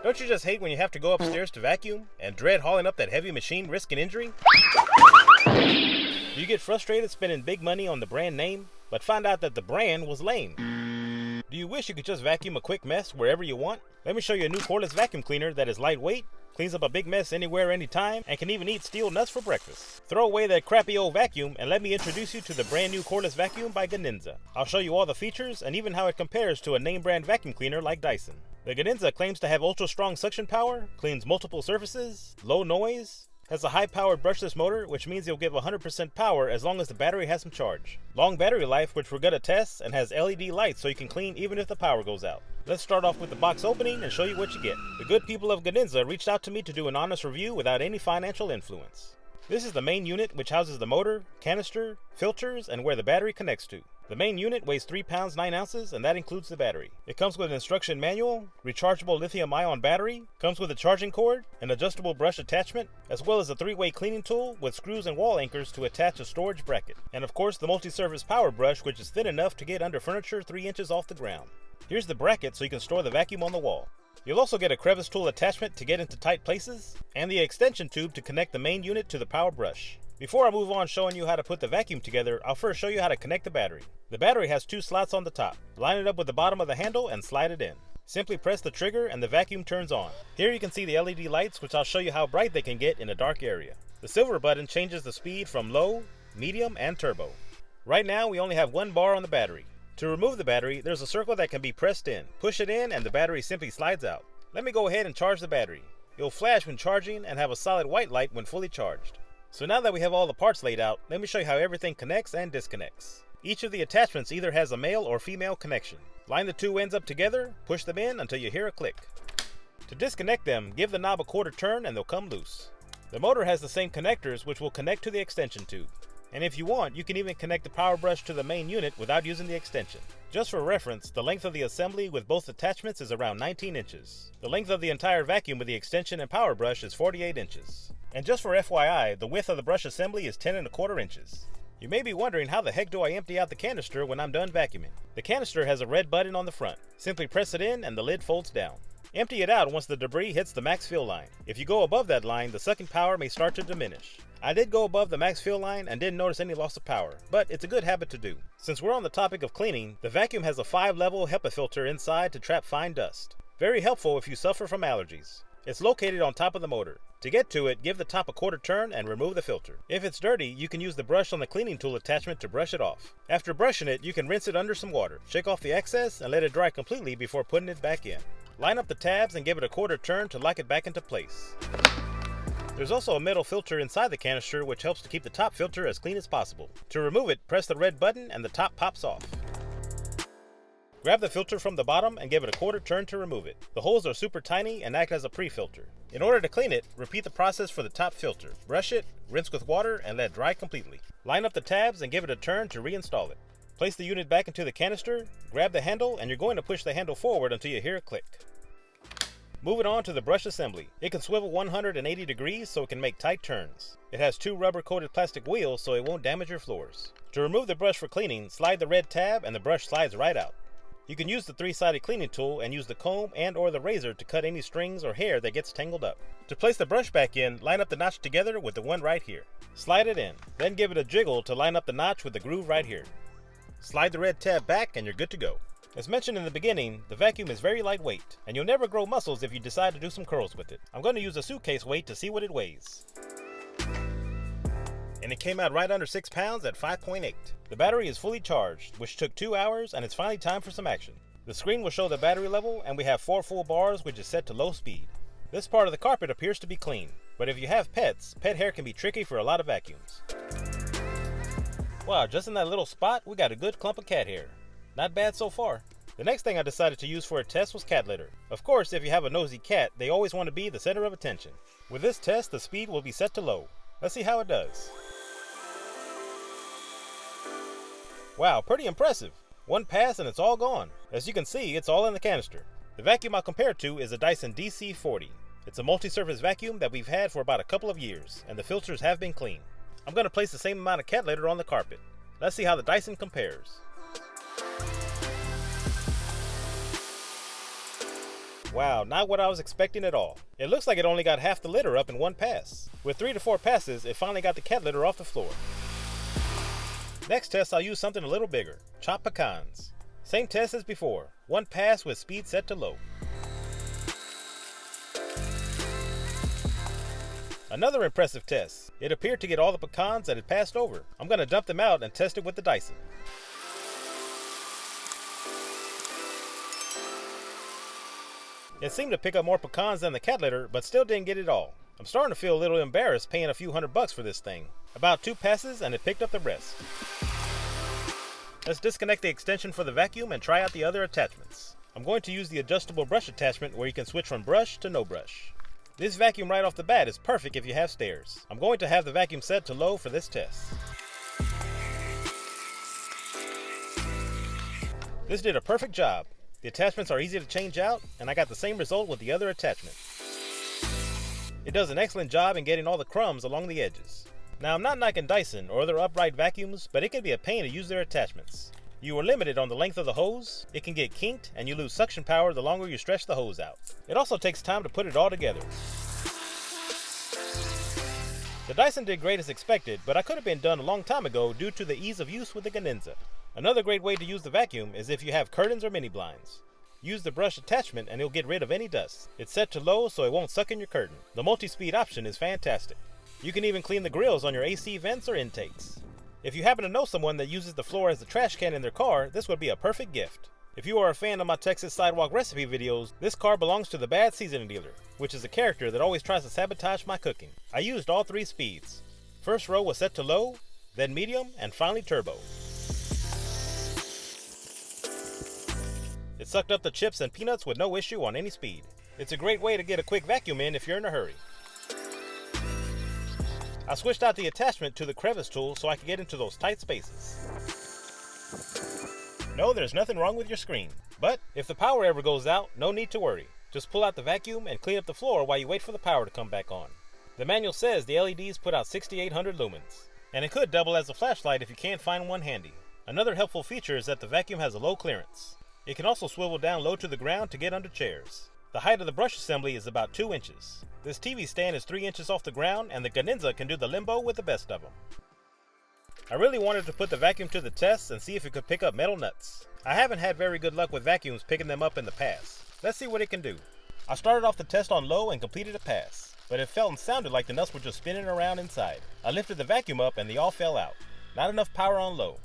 Don't you just hate when you have to go upstairs to vacuum and dread hauling up that heavy machine risking injury? Do you get frustrated spending big money on the brand name, but find out that the brand was lame? Do you wish you could just vacuum a quick mess wherever you want? Let me show you a new cordless vacuum cleaner that is lightweight, cleans up a big mess anywhere, anytime, and can even eat steel nuts for breakfast. Throw away that crappy old vacuum and let me introduce you to the brand new cordless vacuum by Ganiza. I'll show you all the features and even how it compares to a name brand vacuum cleaner like Dyson. The Ganiza claims to have ultra strong suction power, cleans multiple surfaces, low noise, has a high-powered brushless motor, which means you'll give 100% power as long as the battery has some charge. Long battery life, which we're gonna test, and has LED lights so you can clean even if the power goes out. Let's start off with the box opening and show you what you get. The good people of Ganiza reached out to me to do an honest review without any financial influence. This is the main unit, which houses the motor, canister, filters, and where the battery connects to. The main unit weighs 3 pounds 9 ounces, and that includes the battery. It comes with an instruction manual, rechargeable lithium-ion battery, comes with a charging cord, an adjustable brush attachment, as well as a 3-way cleaning tool with screws and wall anchors to attach a storage bracket. And of course the multi-surface power brush, which is thin enough to get under furniture 3 inches off the ground. Here's the bracket so you can store the vacuum on the wall. You'll also get a crevice tool attachment to get into tight places, and the extension tube to connect the main unit to the power brush. Before I move on showing you how to put the vacuum together, I'll first show you how to connect the battery. The battery has 2 slots on the top. Line it up with the bottom of the handle and slide it in. Simply press the trigger and the vacuum turns on. Here you can see the LED lights, which I'll show you how bright they can get in a dark area. The silver button changes the speed from low, medium, and turbo. Right now we only have 1 bar on the battery. To remove the battery, there's a circle that can be pressed in. Push it in and the battery simply slides out. Let me go ahead and charge the battery. It will flash when charging and have a solid white light when fully charged. So now that we have all the parts laid out, let me show you how everything connects and disconnects. Each of the attachments either has a male or female connection. Line the 2 ends up together, push them in until you hear a click. To disconnect them, give the knob a quarter turn and they'll come loose. The motor has the same connectors, which will connect to the extension tube. And if you want, you can even connect the power brush to the main unit without using the extension. Just for reference, the length of the assembly with both attachments is around 19 inches. The length of the entire vacuum with the extension and power brush is 48 inches. And just for FYI, the width of the brush assembly is 10 1/4 inches. You may be wondering, how the heck do I empty out the canister when I'm done vacuuming? The canister has a red button on the front. Simply press it in and the lid folds down. Empty it out once the debris hits the max fill line. If you go above that line, the sucking power may start to diminish. I did go above the max fill line and didn't notice any loss of power, but it's a good habit to do. Since we're on the topic of cleaning, the vacuum has a 5-level HEPA filter inside to trap fine dust. Very helpful if you suffer from allergies. It's located on top of the motor. To get to it, give the top a quarter turn and remove the filter. If it's dirty, you can use the brush on the cleaning tool attachment to brush it off. After brushing it, you can rinse it under some water. Shake off the excess and let it dry completely before putting it back in. Line up the tabs and give it a quarter turn to lock it back into place. There's also a metal filter inside the canister, which helps to keep the top filter as clean as possible. To remove it, press the red button and the top pops off. Grab the filter from the bottom and give it a quarter turn to remove it. The holes are super tiny and act as a pre-filter. In order to clean it, repeat the process for the top filter. Brush it, rinse with water, and let dry completely. Line up the tabs and give it a turn to reinstall it. Place the unit back into the canister, grab the handle, and you're going to push the handle forward until you hear a click. Moving on to the brush assembly. It can swivel 180 degrees so it can make tight turns. It has 2 rubber-coated plastic wheels so it won't damage your floors. To remove the brush for cleaning, slide the red tab and the brush slides right out. You can use the 3-sided cleaning tool and use the comb and or the razor to cut any strings or hair that gets tangled up. To place the brush back in, line up the notch together with the one right here. Slide it in, then give it a jiggle to line up the notch with the groove right here. Slide the red tab back and you're good to go. As mentioned in the beginning, the vacuum is very lightweight, and you'll never grow muscles if you decide to do some curls with it. I'm going to use a suitcase weight to see what it weighs. And it came out right under 6 pounds at 5.8. The battery is fully charged, which took 2 hours, and it's finally time for some action. The screen will show the battery level, and we have 4 full bars, which is set to low speed. This part of the carpet appears to be clean, but if you have pets, pet hair can be tricky for a lot of vacuums. Wow, just in that little spot, we got a good clump of cat hair. Not bad so far. The next thing I decided to use for a test was cat litter. Of course, if you have a nosy cat, they always want to be the center of attention. With this test, the speed will be set to low. Let's see how it does. Wow, pretty impressive. 1 pass and it's all gone. As you can see, it's all in the canister. The vacuum I'll compare it to is a Dyson DC40. It's a multi-surface vacuum that we've had for about a couple of years, and the filters have been clean. I'm going to place the same amount of cat litter on the carpet. Let's see how the Dyson compares. Wow, not what I was expecting at all. It looks like it only got half the litter up in one pass. With 3 to 4 passes, it finally got the cat litter off the floor. Next test, I'll use something a little bigger. Chopped pecans. Same test as before. 1 pass with speed set to low. Another impressive test. It appeared to get all the pecans that had passed over. I'm going to dump them out and test it with the Dyson. It seemed to pick up more pecans than the cat litter, but still didn't get it all. I'm starting to feel a little embarrassed paying a few $100 for this thing. About 2 passes and it picked up the rest. Let's disconnect the extension for the vacuum and try out the other attachments. I'm going to use the adjustable brush attachment where you can switch from brush to no brush. This vacuum right off the bat is perfect if you have stairs. I'm going to have the vacuum set to low for this test. This did a perfect job. The attachments are easy to change out, and I got the same result with the other attachment. It does an excellent job in getting all the crumbs along the edges. Now, I'm not knocking Dyson or other upright vacuums, but it can be a pain to use their attachments. You are limited on the length of the hose, it can get kinked, and you lose suction power the longer you stretch the hose out. It also takes time to put it all together. The Dyson did great as expected, but I could have been done a long time ago due to the ease of use with the Ganiza. Another great way to use the vacuum is if you have curtains or mini blinds. Use the brush attachment and it'll get rid of any dust. It's set to low so it won't suck in your curtain. The multi-speed option is fantastic. You can even clean the grills on your AC vents or intakes. If you happen to know someone that uses the floor as a trash can in their car, this would be a perfect gift. If you are a fan of my Texas Sidewalk recipe videos, this car belongs to the bad seasoning dealer, which is a character that always tries to sabotage my cooking. I used all 3 speeds. First row was set to low, then medium, and finally turbo. It sucked up the chips and peanuts with no issue on any speed. It's a great way to get a quick vacuum in if you're in a hurry. I switched out the attachment to the crevice tool so I could get into those tight spaces. No, there's nothing wrong with your screen. But if the power ever goes out, no need to worry. Just pull out the vacuum and clean up the floor while you wait for the power to come back on. The manual says the LEDs put out 6,800 lumens, and it could double as a flashlight if you can't find one handy. Another helpful feature is that the vacuum has a low clearance. It can also swivel down low to the ground to get under chairs. The height of the brush assembly is about 2 inches. This TV stand is 3 inches off the ground, and the Ganiza can do the limbo with the best of them. I really wanted to put the vacuum to the test and see if it could pick up metal nuts. I haven't had very good luck with vacuums picking them up in the past. Let's see what it can do. I started off the test on low and completed a pass, but it felt and sounded like the nuts were just spinning around inside. I lifted the vacuum up and they all fell out. Not enough power on low.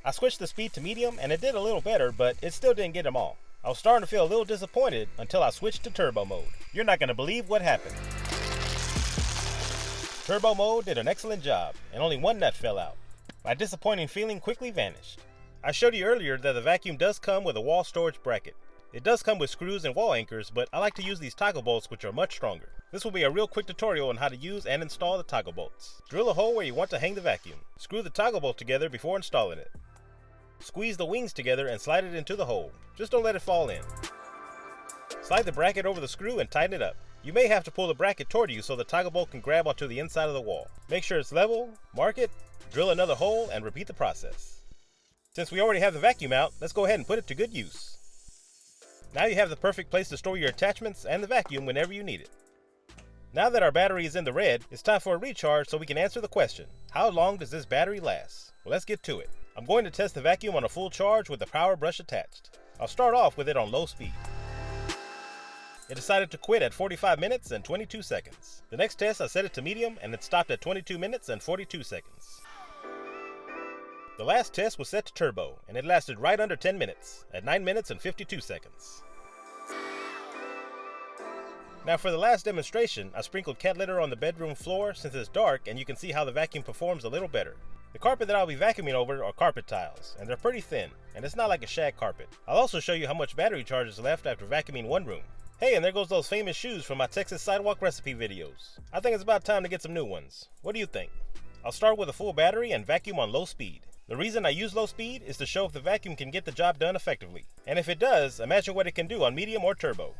I switched the speed to medium and it did a little better, but it still didn't get them all. I was starting to feel a little disappointed until I switched to turbo mode. You're not going to believe what happened. Turbo mode did an excellent job and only 1 nut fell out. My disappointing feeling quickly vanished. I showed you earlier that the vacuum does come with a wall storage bracket. It does come with screws and wall anchors, but I like to use these toggle bolts which are much stronger. This will be a real quick tutorial on how to use and install the toggle bolts. Drill a hole where you want to hang the vacuum. Screw the toggle bolt together before installing it. Squeeze the wings together and slide it into the hole. Just don't let it fall in. Slide the bracket over the screw and tighten it up. You may have to pull the bracket toward you so the toggle bolt can grab onto the inside of the wall. Make sure it's level, mark it, drill another hole, and repeat the process. Since we already have the vacuum out, let's go ahead and put it to good use. Now you have the perfect place to store your attachments and the vacuum whenever you need it. Now that our battery is in the red, it's time for a recharge so we can answer the question, how long does this battery last? Well, let's get to it. I'm going to test the vacuum on a full charge with the power brush attached. I'll start off with it on low speed. It decided to quit at 45 minutes and 22 seconds. The next test I set it to medium and it stopped at 22 minutes and 42 seconds. The last test was set to turbo and it lasted right under 10 minutes at 9 minutes and 52 seconds. Now for the last demonstration, I sprinkled cat litter on the bedroom floor since it's dark and you can see how the vacuum performs a little better. The carpet that I'll be vacuuming over are carpet tiles, and they're pretty thin, and it's not like a shag carpet. I'll also show you how much battery charge is left after vacuuming one room. Hey, and there goes those famous shoes from my Texas Sidewalk recipe videos. I think it's about time to get some new ones. What do you think? I'll start with a full battery and vacuum on low speed. The reason I use low speed is to show if the vacuum can get the job done effectively. And if it does, imagine what it can do on medium or turbo.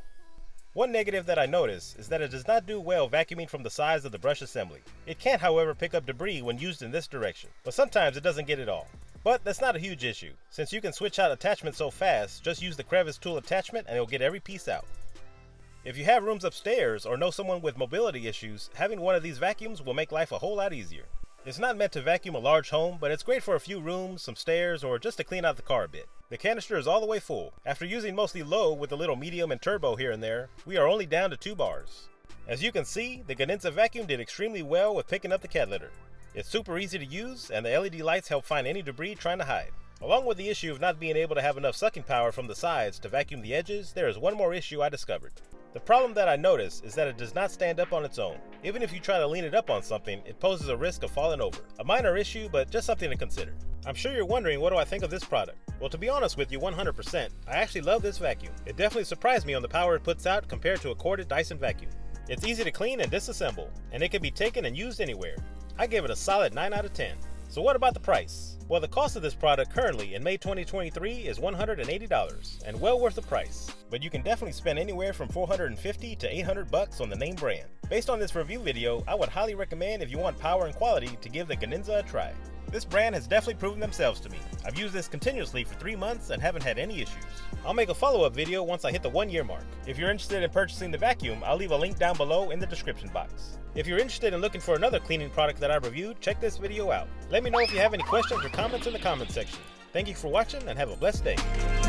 One negative that I notice is that it does not do well vacuuming from the sides of the brush assembly. It can, however, pick up debris when used in this direction, but sometimes it doesn't get it all. But that's not a huge issue. Since you can switch out attachments so fast, just use the crevice tool attachment and it'll get every piece out. If you have rooms upstairs or know someone with mobility issues, having one of these vacuums will make life a whole lot easier. It's not meant to vacuum a large home, but it's great for a few rooms, some stairs, or just to clean out the car a bit. The canister is all the way full. After using mostly low with a little medium and turbo here and there, we are only down to 2 bars. As you can see, the Ganiza vacuum did extremely well with picking up the cat litter. It's super easy to use, and the LED lights help find any debris trying to hide. Along with the issue of not being able to have enough sucking power from the sides to vacuum the edges, there is one more issue I discovered. The problem that I noticed is that it does not stand up on its own. Even if you try to lean it up on something, it poses a risk of falling over. A minor issue, but just something to consider. I'm sure you're wondering, what do I think of this product? Well, to be honest with you 100%, I actually love this vacuum. It definitely surprised me on the power it puts out compared to a corded Dyson vacuum. It's easy to clean and disassemble, and it can be taken and used anywhere. I gave it a solid 9 out of 10. So what about the price? Well, the cost of this product currently in May 2023 is $180, and well worth the price. But you can definitely spend anywhere from $450 to $800 on the name brand. Based on this review video, I would highly recommend, if you want power and quality, to give the Ganiza a try. This brand has definitely proven themselves to me. I've used this continuously for 3 months and haven't had any issues. I'll make a follow-up video once I hit the 1-year mark. If you're interested in purchasing the vacuum, I'll leave a link down below in the description box. If you're interested in looking for another cleaning product that I reviewed, check this video out. Let me know if you have any questions or comments in the comments section. Thank you for watching and have a blessed day.